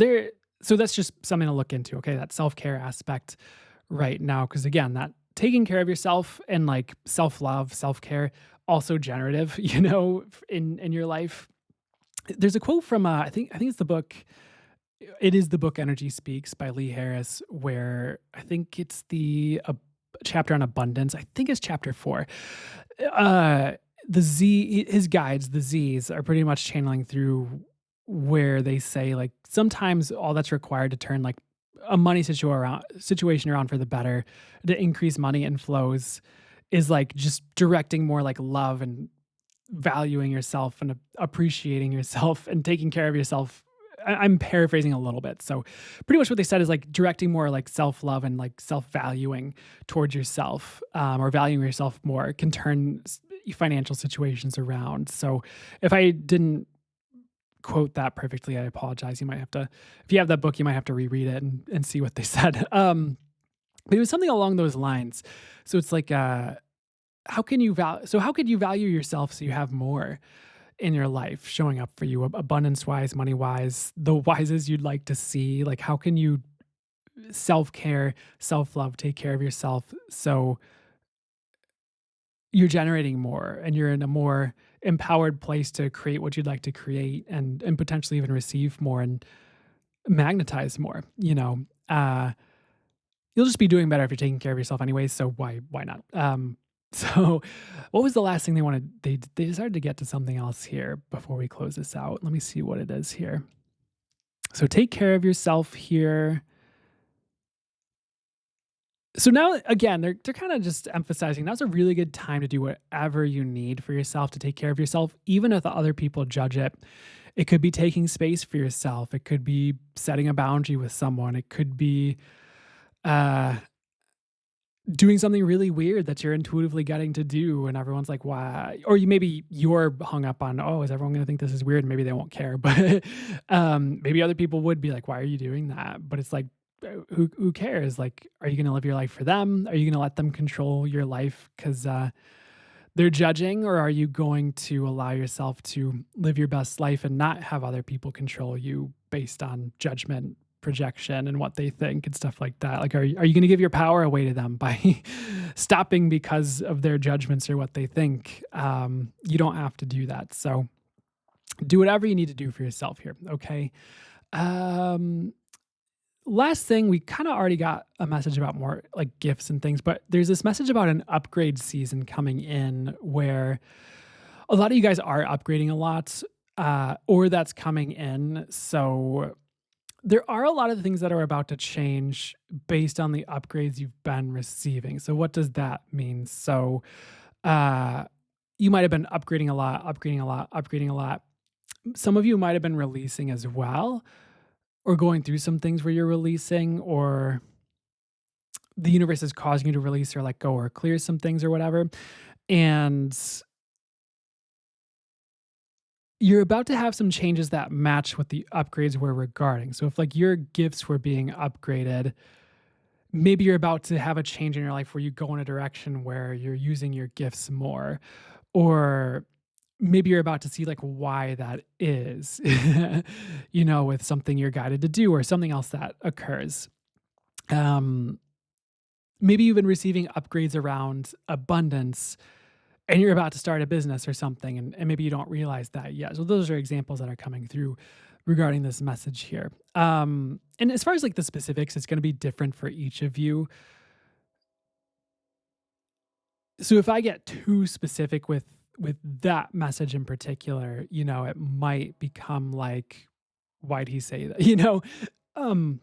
that's just something to look into. Okay, that self-care aspect right now, because again, that taking care of yourself and like self-love, self-care, also generative, in your life. There's a quote from I think it's the book. It is the book Energy Speaks by Lee Harris, where I think it's the chapter on abundance. I think it's chapter 4. Uh, his guides, the Z's, are pretty much channeling through where they say, like, sometimes all that's required to turn, like, a money situation around for the better, to increase money inflows is, like, just directing more, like, love and valuing yourself and appreciating yourself and taking care of yourself. I'm paraphrasing a little bit. So pretty much what they said is like directing more like self-love and like self-valuing towards yourself, or valuing yourself more can turn financial situations around. So if I didn't quote that perfectly, I apologize. You might have to, if you have that book, you might have to reread it and see what they said. But it was something along those lines. So it's like, how could you value yourself so you have more in your life showing up for you, abundance wise, money wise, the wises you'd like to see? Like, how can you self care, self love, take care of yourself so you're generating more and you're in a more empowered place to create what you'd like to create, and potentially even receive more and magnetize more, you'll just be doing better if you're taking care of yourself anyways, so why not? So what was the last thing they wanted? They decided to get to something else here before we close this out. Let me see what it is here. So take care of yourself here. So now again, they're kind of just emphasizing now's a really good time to do whatever you need for yourself to take care of yourself, even if the other people judge it. It could be taking space for yourself. It could be setting a boundary with someone. It could be uh doing something really weird that you're intuitively getting to do and everyone's like, "Why?" Or maybe you're hung up on, "Oh, is everyone gonna think this is weird?" Maybe they won't care, but, maybe other people would be like, "Why are you doing that?" But it's like, who cares? Like, are you gonna live your life for them? Are you gonna let them control your life 'cause, they're judging, or are you going to allow yourself to live your best life and not have other people control you based on judgment, projection, and what they think and stuff like that? Like, are you going to give your power away to them by stopping because of their judgments or what they think? You don't have to do that. So do whatever you need to do for yourself here. Okay. Um, Last thing, we kind of already got a message about more like gifts and things, but there's this message about an upgrade season coming in where a lot of you guys are upgrading a lot, or that's coming in. So there are a lot of things that are about to change based on the upgrades you've been receiving. So what does that mean? So uh, you might have been upgrading a lot, upgrading a lot, upgrading a lot. Some of you might have been releasing as well, or going through some things where you're releasing, or the universe is causing you to release or let go or clear some things or whatever. And you're about to have some changes that match what the upgrades were regarding. So if like your gifts were being upgraded, maybe you're about to have a change in your life where you go in a direction where you're using your gifts more, or maybe you're about to see like why that is, with something you're guided to do or something else that occurs. Um, Maybe you've been receiving upgrades around abundance and you're about to start a business or something, and maybe you don't realize that yet. So those are examples that are coming through regarding this message here. And as far as like the specifics, it's going to be different for each of you. So if I get too specific with that message in particular, it might become like, why'd he say that? Um,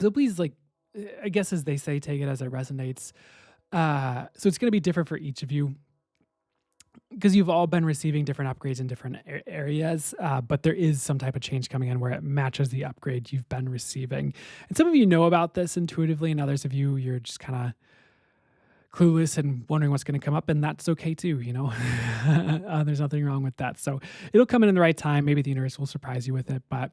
so please, like, I guess as they say, take it as it resonates. So it's going to be different for each of you because you've all been receiving different upgrades in different areas, but there is some type of change coming in where it matches the upgrade you've been receiving. And some of you know about this intuitively, and others of you, you're just kind of clueless and wondering what's going to come up, and that's okay too. There's nothing wrong with that. So it'll come in the right time. Maybe the universe will surprise you with it, but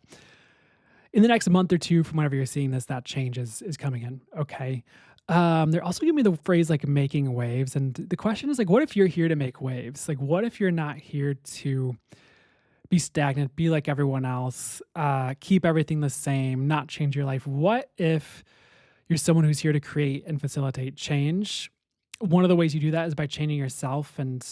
in the next month or two from whenever you're seeing this, that change is coming in. Okay. They're also giving me the phrase like making waves. And the question is like, what if you're here to make waves? Like, what if you're not here to be stagnant, be like everyone else, keep everything the same, not change your life. What if you're someone who's here to create and facilitate change? One of the ways you do that is by changing yourself and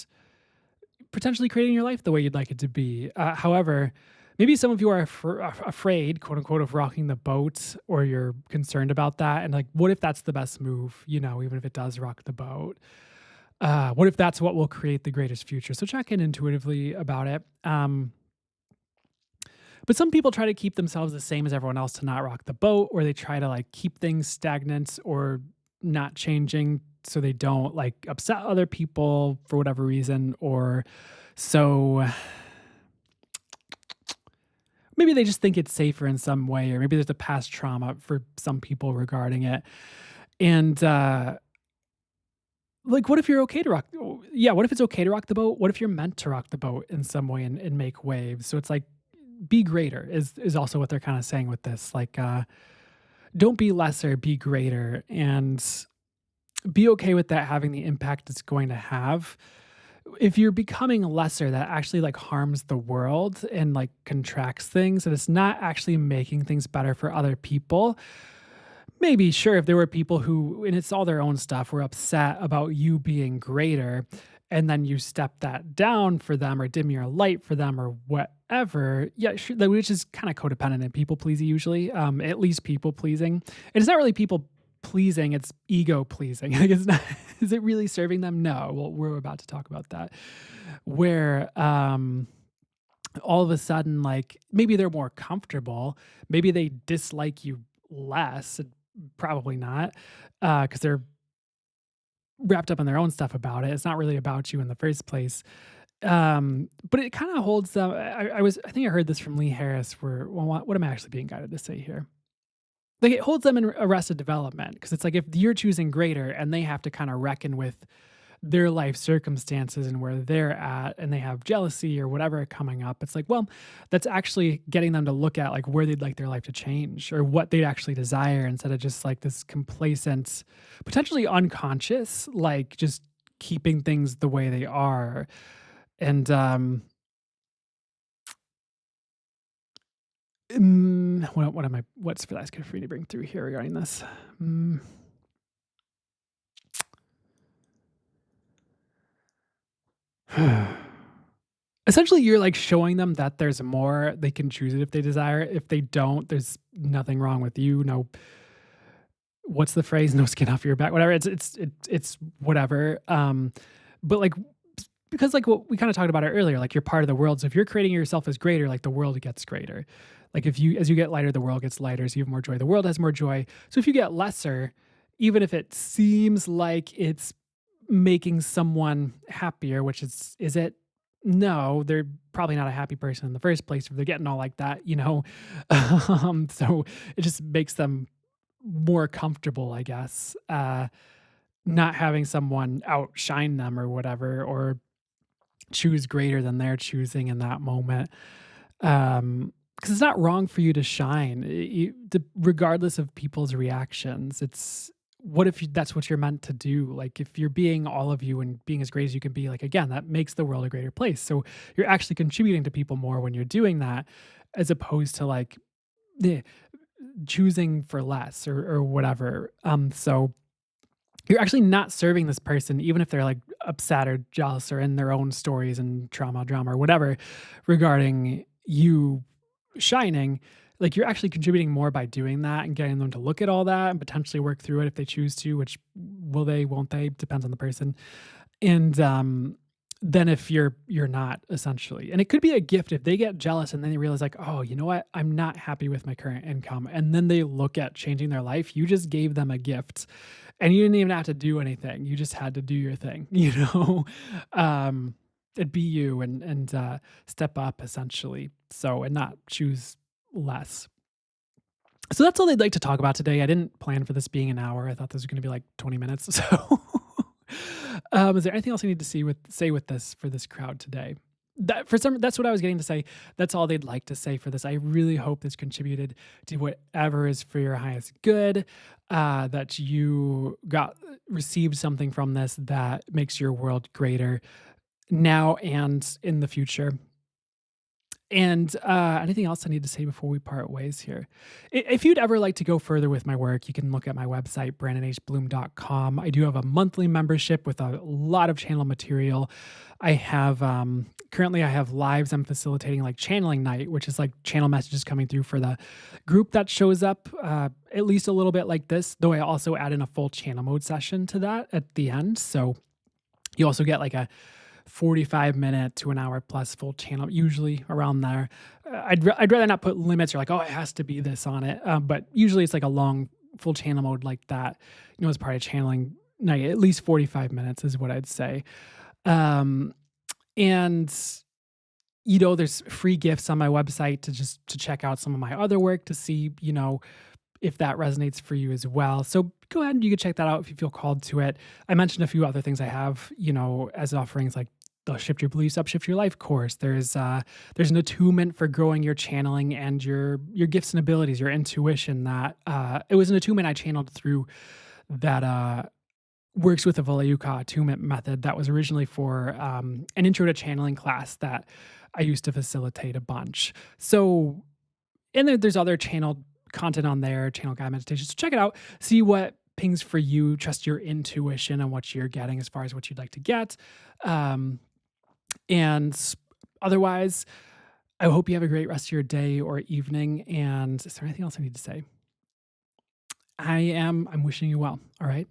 potentially creating your life the way you'd like it to be. However, maybe some of you are afraid, quote unquote, of rocking the boat, or you're concerned about that. And like, what if that's the best move? Even if it does rock the boat, what if that's what will create the greatest future? So check in intuitively about it. But some people try to keep themselves the same as everyone else to not rock the boat, or they try to like keep things stagnant or not changing so they don't like upset other people for whatever reason. Or so maybe they just think it's safer in some way, or maybe there's a past trauma for some people regarding it. And like, what if you're okay to rock? Yeah, what if it's okay to rock the boat? What if you're meant to rock the boat in some way and make waves? So it's like, be greater is also what they're kind of saying with this. Like, don't be lesser, be greater, and be okay with that having the impact it's going to have. If you're becoming lesser, that actually like harms the world and like contracts things, and it's not actually making things better for other people. Maybe, sure, if there were people who, and it's all their own stuff, were upset about you being greater, and then you step that down for them or dim your light for them or whatever. Yeah, sure, which is kind of codependent and people pleasing usually, at least people pleasing. And it's not really people pleasing, it's ego pleasing. Like it's not, is it really serving them? No. Well, we're about to talk about that. Where, all of a sudden, like maybe they're more comfortable, maybe they dislike you less, probably not, because they're wrapped up in their own stuff about it. It's not really about you in the first place. But it kind of holds them. I think I heard this from Lee Harris. Where, well, what am I actually being guided to say here? Like it holds them in arrested development because it's like if you're choosing greater and they have to kind of reckon with their life circumstances and where they're at and they have jealousy or whatever coming up, it's like, well, that's actually getting them to look at like where they'd like their life to change or what they'd actually desire instead of just like this complacent, potentially unconscious, like just keeping things the way they are. And what am I, what's for that's good for me to bring through here regarding this? Mm. Essentially, you're, like, showing them that there's more, they can choose it if they desire it. If they don't, there's nothing wrong with you, no, what's the phrase? "No skin off your back," whatever, it's whatever, but, like, because, like, what we kinda talked about it earlier, like, you're part of the world, so if you're creating yourself as greater, like, the world gets greater. Like, if you as you get lighter, the world gets lighter, so you have more joy, the world has more joy. So if you get lesser, even if it seems like it's making someone happier, which is it? No, they're probably not a happy person in the first place if they're getting all like that. So it just makes them more comfortable, I guess, not having someone outshine them or whatever, or choose greater than they're choosing in that moment. Because it's not wrong for you to shine, regardless of people's reactions. It's what if that's what you're meant to do? Like if you're being all of you and being as great as you can be, like again, that makes the world a greater place. So you're actually contributing to people more when you're doing that, as opposed to like eh, choosing for less or whatever. So you're actually not serving this person, even if they're like upset or jealous or in their own stories and trauma, drama, or whatever regarding you shining. Like you're actually contributing more by doing that and getting them to look at all that and potentially work through it if they choose to, which will they, won't they, depends on the person. And then if you're not essentially, and it could be a gift if they get jealous and then they realize like, oh, you know what, I'm not happy with my current income, and then they look at changing their life. You just gave them a gift, and you didn't even have to do anything. You just had to do your thing, it'd be you and step up essentially. So and not choose less. So that's all they'd like to talk about today. I didn't plan for this being an hour. I thought this was going to be like 20 minutes. So, is there anything else I need to say with this for this crowd today? That's what I was getting to say. That's all they'd like to say for this. I really hope this contributed to whatever is for your highest good. That you received something from this that makes your world greater now and in the future. And, anything else I need to say before we part ways here? If you'd ever like to go further with my work, you can look at my website, brandonhbloom.com. I do have a monthly membership with a lot of channel material. I have, currently I have lives I'm facilitating, like channeling night, which is like channel messages coming through for the group that shows up, at least a little bit like this, though I also add in a full channel mode session to that at the end. So you also get like a 45-minute to an hour plus full channel, usually around there. I'd rather not put limits or like, oh, it has to be this on it. But usually it's like a long full channel mode like that, as part of channeling night, at least 45 minutes is what I'd say. Um, and there's free gifts on my website to check out some of my other work to see, if that resonates for you as well. So go ahead and you can check that out if you feel called to it. I mentioned a few other things I have, as offerings like the Shift Your Beliefs, Upshift Your Life course. There's an attunement for growing your channeling and your gifts and abilities, your intuition. That it was an attunement I channeled through that works with the Valuation attunement method that was originally for an intro to channeling class that I used to facilitate a bunch. So and there's other channel content on there, channel guide meditations. So check it out. See what pings for you. Trust your intuition and what you're getting as far as what you'd like to get. Um, and otherwise, I hope you have a great rest of your day or evening. And is there anything else I need to say? I'm wishing you well. All right.